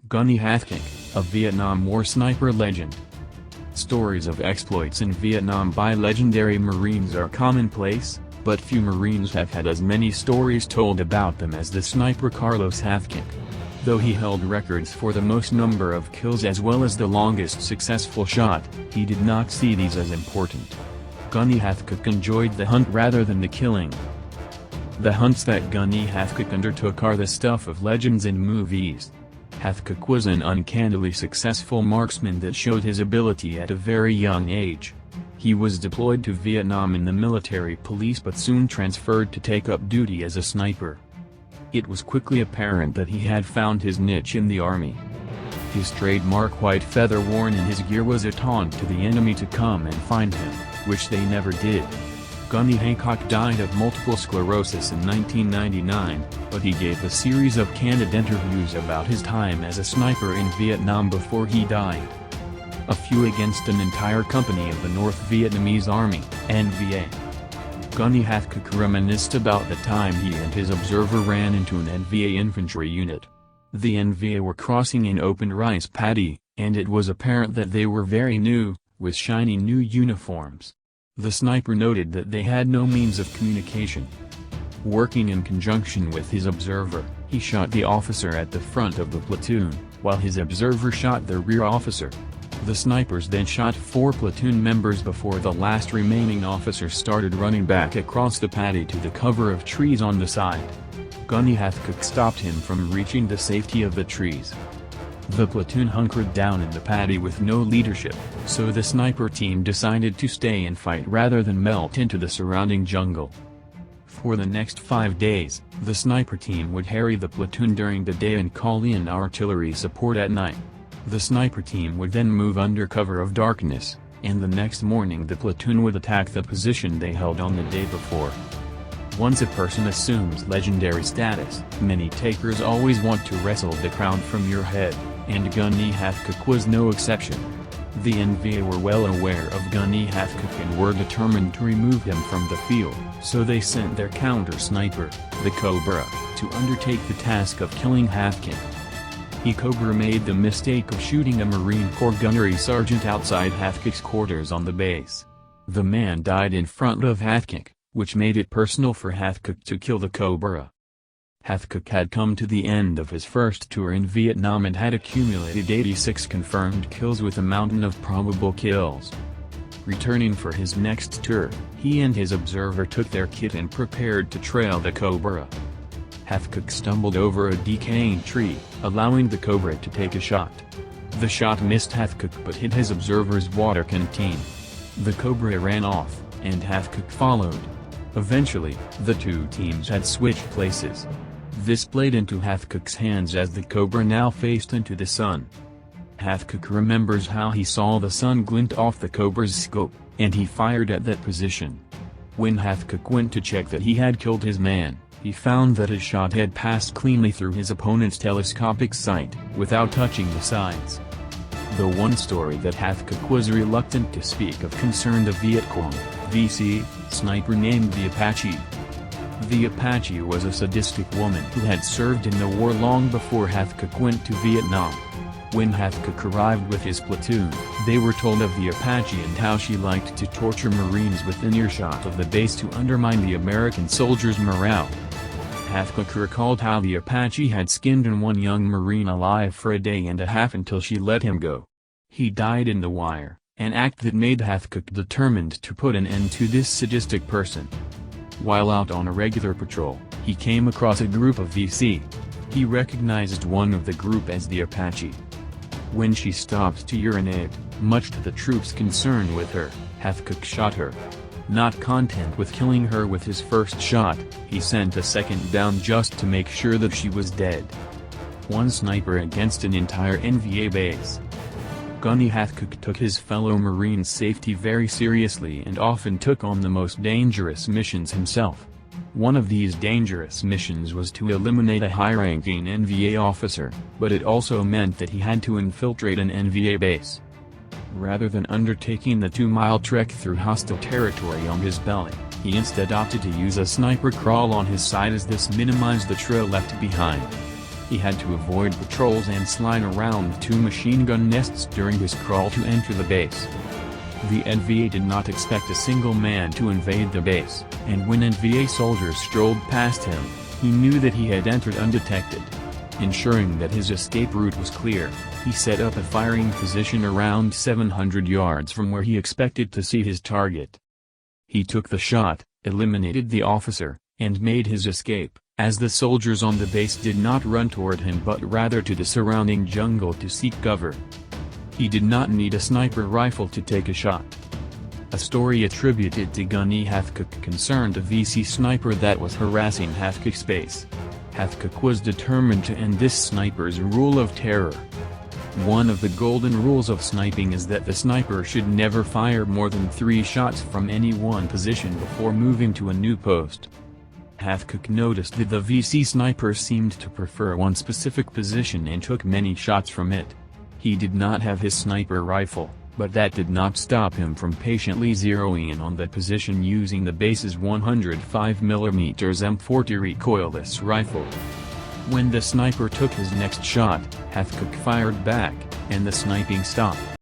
Gunny Hathcock, a Vietnam War sniper legend. Stories of exploits in Vietnam by legendary Marines are commonplace, but few Marines have had as many stories told about them as the sniper Carlos Hathcock. Though he held records for the most number of kills as well as the longest successful shot, he did not see these as important. Gunny Hathcock enjoyed the hunt rather than the killing. The hunts that Gunny Hathcock undertook are the stuff of legends and movies. Hathcock was an uncannily successful marksman that showed his ability at a very young age. He was deployed to Vietnam in the military police but soon transferred to take up duty as a sniper. It was quickly apparent that he had found his niche in the army. His trademark white feather worn in his gear was a taunt to the enemy to come and find him, which they never did. Gunny Hathcock died of multiple sclerosis in 1999, but he gave a series of candid interviews about his time as a sniper in Vietnam before he died. A few against an entire company of the North Vietnamese Army, NVA. Gunny Hathcock reminisced about the time he and his observer ran into an NVA infantry unit. The NVA were crossing an open rice paddy, and it was apparent that they were very new, with shiny new uniforms. The sniper noted that they had no means of communication. Working in conjunction with his observer, he shot the officer at the front of the platoon, while his observer shot the rear officer. The snipers then shot 4 platoon members before the last remaining officer started running back across the paddy to the cover of trees on the side. Gunny Hathcock stopped him from reaching the safety of the trees. The platoon hunkered down in the paddy with no leadership, so the sniper team decided to stay and fight rather than melt into the surrounding jungle. For the next 5 days, the sniper team would harry the platoon during the day and call in artillery support at night. The sniper team would then move under cover of darkness, and the next morning the platoon would attack the position they held on the day before. Once a person assumes legendary status, many takers always want to wrestle the crown from your head, and Gunny Hathcock was no exception. The NVA were well aware of Gunny Hathcock and were determined to remove him from the field, so they sent their counter-sniper, the Cobra, to undertake the task of killing Hathcock. Cobra made the mistake of shooting a Marine Corps gunnery sergeant outside Hathcock's quarters on the base. The man died in front of Hathcock, which made it personal for Hathcock to kill the Cobra. Hathcock had come to the end of his first tour in Vietnam and had accumulated 86 confirmed kills with a mountain of probable kills. Returning for his next tour, he and his observer took their kit and prepared to trail the Cobra. Hathcock stumbled over a decaying tree, allowing the Cobra to take a shot. The shot missed Hathcock but hit his observer's water canteen. The Cobra ran off, and Hathcock followed. Eventually, the two teams had switched places. This played into Hathcock's hands as the Cobra now faced into the sun. Hathcock remembers how he saw the sun glint off the Cobra's scope, and he fired at that position. When Hathcock went to check that he had killed his man, he found that his shot had passed cleanly through his opponent's telescopic sight, without touching the sides. The one story that Hathcock was reluctant to speak of concerned a VietCong, VC, sniper named the Apache. The Apache was a sadistic woman who had served in the war long before Hathcock went to Vietnam. When Hathcock arrived with his platoon, they were told of the Apache and how she liked to torture Marines within earshot of the base to undermine the American soldiers' morale. Hathcock recalled how the Apache had skinned one young Marine alive for a day and a half until she let him go. He died in the wire, an act that made Hathcock determined to put an end to this sadistic person. While out on a regular patrol, he came across a group of VC. He recognized one of the group as the Apache. When she stopped to urinate, much to the troops' concern with her, Hathcock shot her. Not content with killing her with his first shot, he sent a second down just to make sure that she was dead. One sniper against an entire NVA base. Gunny Hathcock took his fellow Marines' safety very seriously and often took on the most dangerous missions himself. One of these dangerous missions was to eliminate a high-ranking NVA officer, but it also meant that he had to infiltrate an NVA base. Rather than undertaking the 2-mile trek through hostile territory on his belly, he instead opted to use a sniper crawl on his side as this minimized the trail left behind. He had to avoid patrols and slide around two machine gun nests during his crawl to enter the base. The NVA did not expect a single man to invade the base, and when NVA soldiers strolled past him, he knew that he had entered undetected. Ensuring that his escape route was clear, he set up a firing position around 700 yards from where he expected to see his target. He took the shot, eliminated the officer, and made his escape, as the soldiers on the base did not run toward him but rather to the surrounding jungle to seek cover. He did not need a sniper rifle to take a shot. A story attributed to Gunny Hathcock concerned a VC sniper that was harassing Hathcock's base. Hathcock was determined to end this sniper's rule of terror. One of the golden rules of sniping is that the sniper should never fire more than 3 shots from any one position before moving to a new post. Hathcock noticed that the VC sniper seemed to prefer one specific position and took many shots from it. He did not have his sniper rifle, but that did not stop him from patiently zeroing in on that position using the base's 105mm M40 recoilless rifle. When the sniper took his next shot, Hathcock fired back, and the sniping stopped.